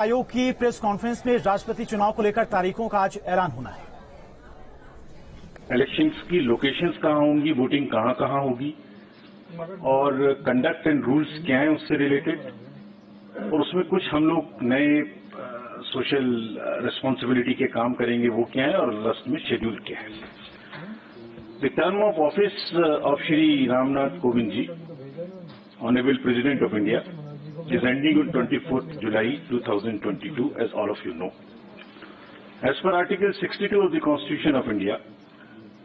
आयोग की press conference में राष्ट्रपति चुनाव को लेकर तारीखों का आज ऐलान होना है। इलेक्शंस की लोकेशंस कहां होंगी, वोटिंग कहां कहां होगी और कंडक्ट एंड रूल्स क्या हैं उससे रिलेटेड, और उसमें कुछ हम लोग नए सोशल रिस्पॉन्सिबिलिटी के काम करेंगे वो क्या है और लास्ट में शेड्यूल क्या है। The term of office of Shri Ramnath Kovind ji, honourable president of India, is ending on 24th July 2022, as all of you know. As per Article 62 of the Constitution of India,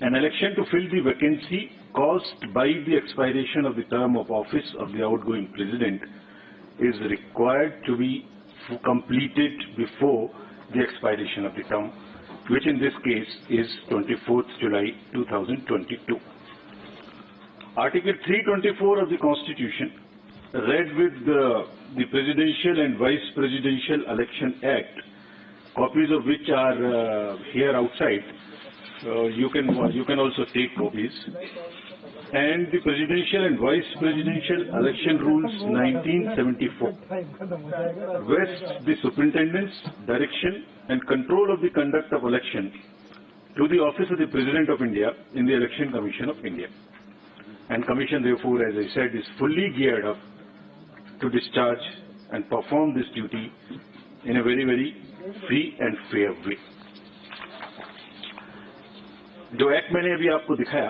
an election to fill the vacancy caused by the expiration of the term of office of the outgoing president is required to be completed before the expiration of the term, which in this case is 24th July 2022. Article 324 of the Constitution, read with the Presidential and Vice Presidential Election Act, copies of which are here outside. You can also take copies. And the Presidential and Vice Presidential Election Rules 1974 vests the superintendence, direction and control of the conduct of election to the office of the President of India in the Election Commission of India. And Commission therefore, as I said, is fully geared up to discharge and perform this duty in a very, very free and fair way. जो act मैंने अभी आपको दिखाया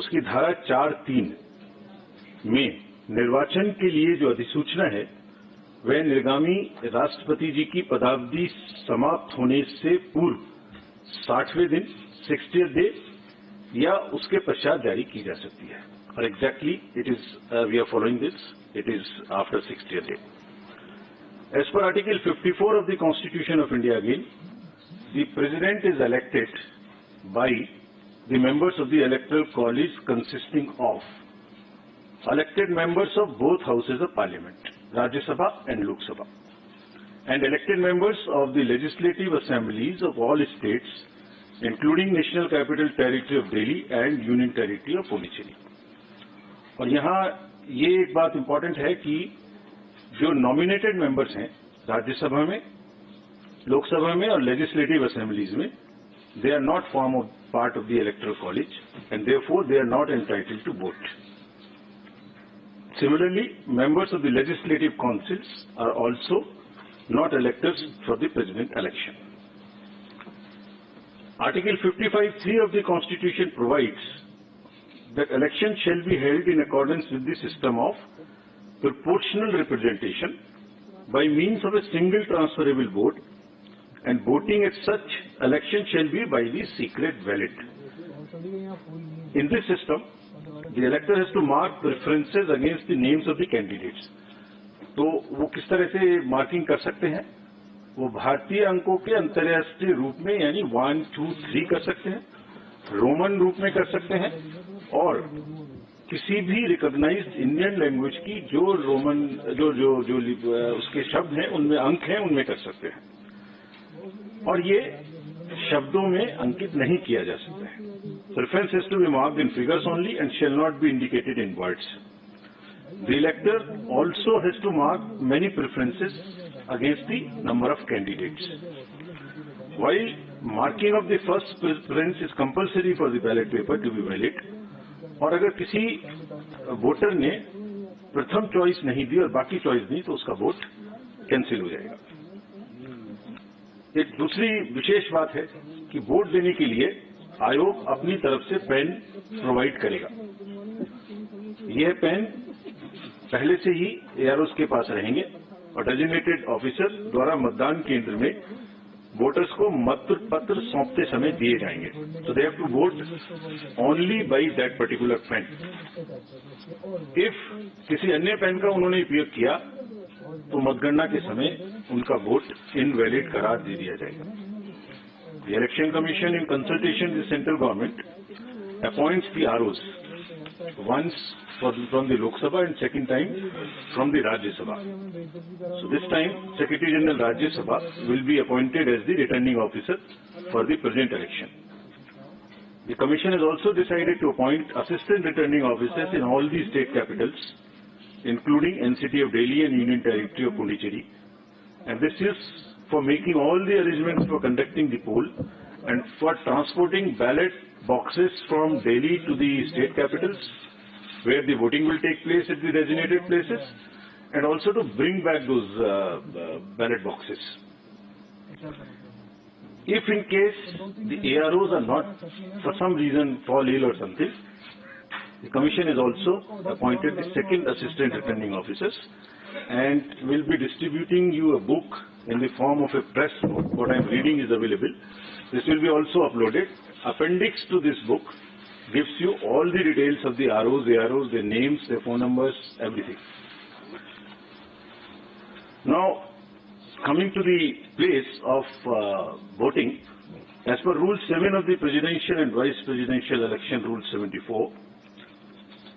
उसकी धारा 4(3) में निर्वाचन के लिए जो अधिसूचना है वह निर्गामी राष्ट्रपति जी की पदावधि समाप्त होने से पूर्व 60वें दिन 60th डे या उसके पश्चात जारी की जा सकती है। और exactly it is we are following this, it is after 60th day. As per Article 54 of the Constitution of India again, the President is elected by the members of the Electoral College consisting of elected members of both houses of Parliament, Rajya Sabha and Lok Sabha, and elected members of the legislative assemblies of all states, including National Capital Territory of Delhi and Union Territory of Puducherry. और यहाँ ये एक बात important है कि जो nominated members हैं राज्यसभा में, लोकसभा में और लेजिस्लेटिव असेंबलीज में, they are not form of part of the electoral college and therefore they are not entitled to vote. Similarly, members of the legislative councils are also not electors for the president election. Article 55(3) of the Constitution provides that election shall be held in accordance with the system of proportional representation by means of a single transferable vote, and voting at such election shall be by the secret ballot. In this system, the elector has to mark preferences against the names of the candidates. तो वो किस तरह से marking कर सकते हैं? वो भारतीय अंकों के अंतर्राष्ट्रीय रूप में यानी 1, 2, 3 कर सकते हैं, रोमन रूप में कर सकते हैं और किसी भी रिकॉग्नाइज्ड इंडियन लैंग्वेज की जो रोमन जो उसके शब्द हैं उनमें अंक हैं उनमें कर सकते हैं, और ये शब्दों में अंकित नहीं किया जा सकता है। Preference has to be marked in figures only and shall not be indicated in words. The elector also has to mark many preferences against the number of candidates. While marking of the first preference is compulsory for the ballot paper to be valid, और अगर किसी voter ने प्रथम choice नहीं दी और बाकी choice दी तो उसका वोट कैंसिल हो जाएगा। एक दूसरी विशेष बात है कि वोट देने के लिए आयोग अपनी तरफ से पेन प्रोवाइड करेगा। यह पेन पहले से ही एआरओस के पास रहेंगे और डेजिग्नेटेड ऑफिसर द्वारा मतदान केंद्र में वोटर्स को मत पत्र सौंपते समय दिए जाएंगे। So they have to vote only by that particular pen. If किसी अन्य पेन का उन्होंने उपयोग किया तो मतगणना के समय उनका वोट इनवैलिड करार दे दिया जाएगा। The election commission in consultation with central government appoints the ROs once from the Lok Sabha and second time from the Rajya Sabha. So this time Secretary General Rajya Sabha will be appointed as the returning officer for the present election. The Commission has also decided to appoint assistant returning officers in all the state capitals, including NCT of Delhi and Union Territory of Puducherry, and this is for making all the arrangements for conducting the poll and for transporting ballot boxes from Delhi to the state capitals, where the voting will take place at the designated places, and also to bring back those ballot boxes. If in case the AROs are not, for some reason, fall ill or something, the Commission is also appointed the second assistant returning officers and will be distributing you a book in the form of a press note. What I am reading is available. This will be also uploaded. Appendix to this book gives you all the details of the ROs, AROs, their names, their phone numbers, everything. Now, coming to the place of voting, as per Rule 7 of the Presidential and Vice Presidential Election Rule 74,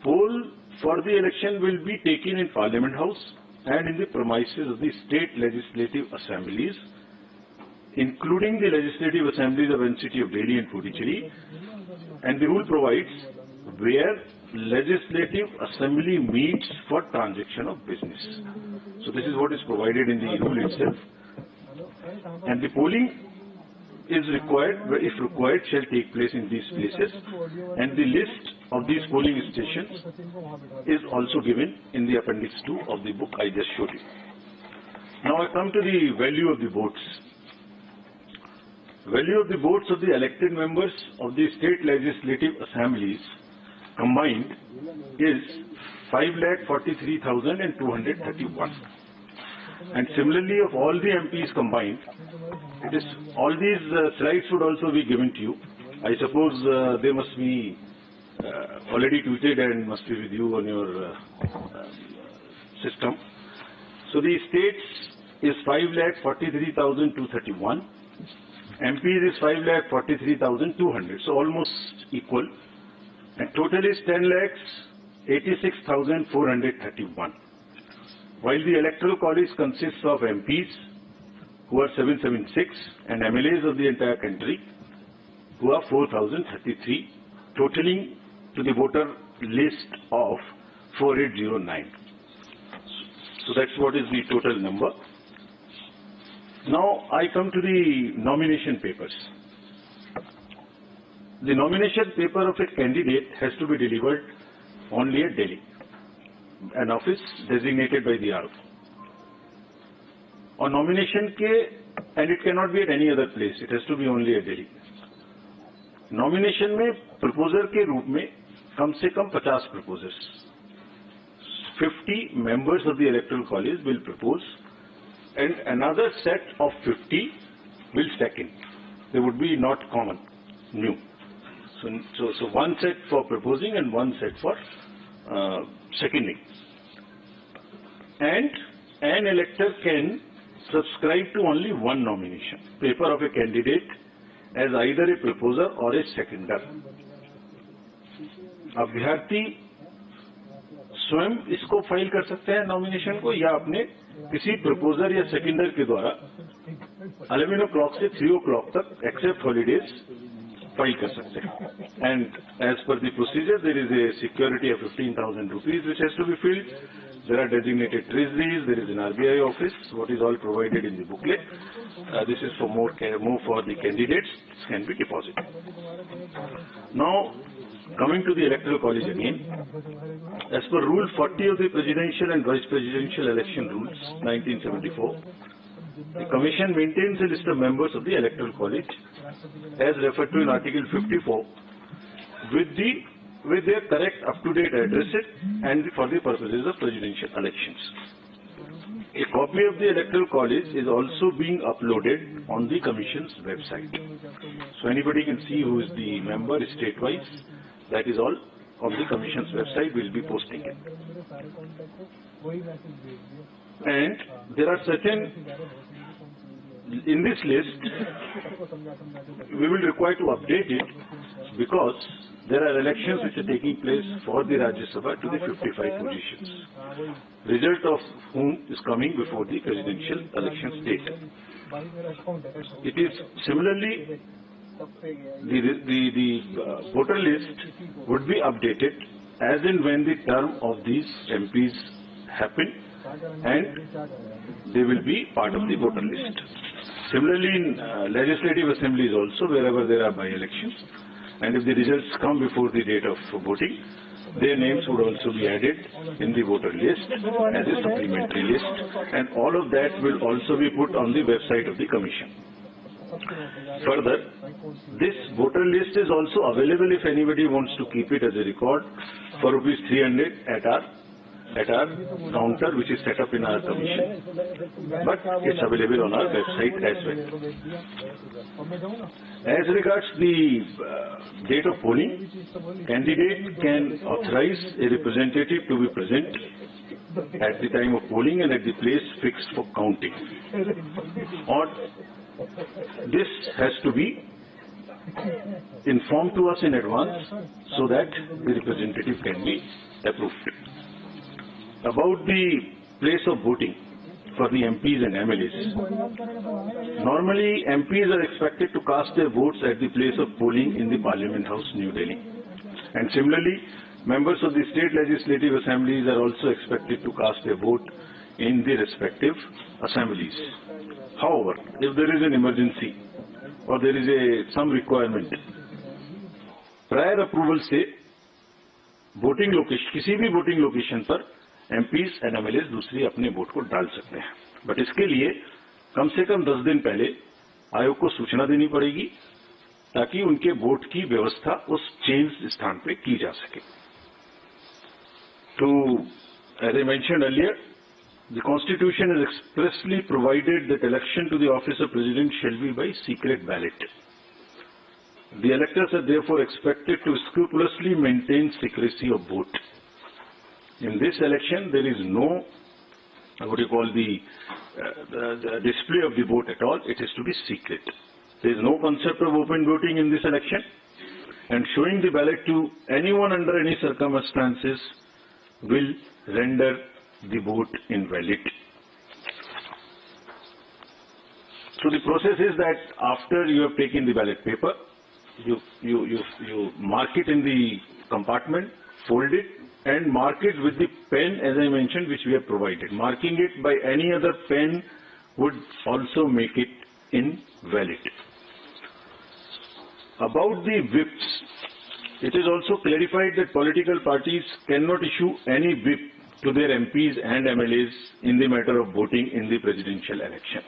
poll for the election will be taken in Parliament House and in the premises of the state legislative assemblies, including the legislative assemblies of NCT of Delhi and Puducherry, and the rule provides where legislative assembly meets for transaction of business. So this is what is provided in the rule itself. And the polling is required, if required, shall take place in these places, and the list of these polling stations is also given in the appendix 2 of the book I just showed you. Now I come to the value of the votes. Value of the votes of the elected members of the state legislative assemblies combined is 5,43,231. And similarly, of all the MPs combined, it is all these slides would also be given to you. I suppose they must be already tweeted and must be with you on your system. So the states is 5,43,231. MPs is 5,43,200. So almost equal. And total is 10,86,431. While the electoral college consists of MPs, who are 776, and MLAs of the entire country, who are 4,033, totaling to the voter list of 4809. So that's what is the total number. Now I come to the nomination papers. The nomination paper of a candidate has to be delivered only at Delhi, an office designated by the RO. On nomination and it cannot be at any other place, it has to be only at Delhi. Nomination में proposer के रूप में कम से कम 50 proposers, 50 members of the electoral college will propose, and another set of 50 will second. They would be not common, new. So one set for proposing and one set for seconding. And an elector can subscribe to only one nomination paper of a candidate as either a proposer or a seconder. अभ्यर्थी स्वयं इसको file कर सकते हैं nomination को, या अपने किसी प्रपोजर या सेकेंडर के द्वारा 11 o'clock से 3 o'clock तक एक्सेप्ट हॉलीडेज फाइल कर सकते हैं. And as per the procedure there is a security of 15,000 rupees which has to be filled. There are designated treasuries, there is an RBI office, what is all provided in the booklet. This is for more for the candidates, this can be deposited. Now, coming to the electoral college again, as per Rule 40 of the Presidential and Vice Presidential Election Rules, 1974, the Commission maintains a list of members of the electoral college, as referred to in Article 54, with their correct up-to-date addresses and for the purposes of presidential elections. A copy of the electoral college is also being uploaded on the Commission's website. So anybody can see who is the member state-wise. That is all on the Commission's website. We will be posting it. And there are certain, in this list, we will require to update it because there are elections which are taking place for the Rajya Sabha to the 55 positions, result of whom is coming before the presidential election date. It is similarly, the voter list would be updated as and when the term of these MPs happen and they will be part of the voter list. Similarly, in legislative assemblies also, wherever there are by-elections, and if the results come before the date of voting, their names would also be added in the voter list as a supplementary list, and all of that will also be put on the website of the Commission. Further, this voter list is also available if anybody wants to keep it as a record for ₹300 at our counter, which is set up in our commission, but it's available on our website as well. As regards the date of polling, candidate can authorize a representative to be present at the time of polling and at the place fixed for counting. Or this has to be informed to us in advance so that the representative can be approved. About the place of voting for the MPs and MLAs. Normally, MPs are expected to cast their votes at the place of polling in the Parliament House, New Delhi. And similarly, members of the state legislative assemblies are also expected to cast their vote in the respective assemblies. However, if there is an emergency or there is some requirement, prior approval से voting location, किसी भी voting location पर MPs and MLAs दूसरी अपने vote को डाल सकते हैं, बट इसके लिए कम से कम 10 दिन पहले आयोग को सूचना देनी पड़ेगी ताकि उनके वोट की व्यवस्था उस चेंज स्थान पे की जा सके. तो as I mentioned earlier, the Constitution has expressly provided that election to the office of President shall be by secret ballot. The electors are therefore expected to scrupulously maintain secrecy of vote. In this election, there is no, what you call the display of the vote at all. It is to be secret. There is no concept of open voting in this election, and showing the ballot to anyone under any circumstances will render the vote invalid. So the process is that after you have taken the ballot paper, you mark it in the compartment, fold it, and mark it with the pen, as I mentioned, which we have provided. Marking it by any other pen would also make it invalid. About the whips, it is also clarified that political parties cannot issue any whip to their MPs and MLAs in the matter of voting in the presidential election.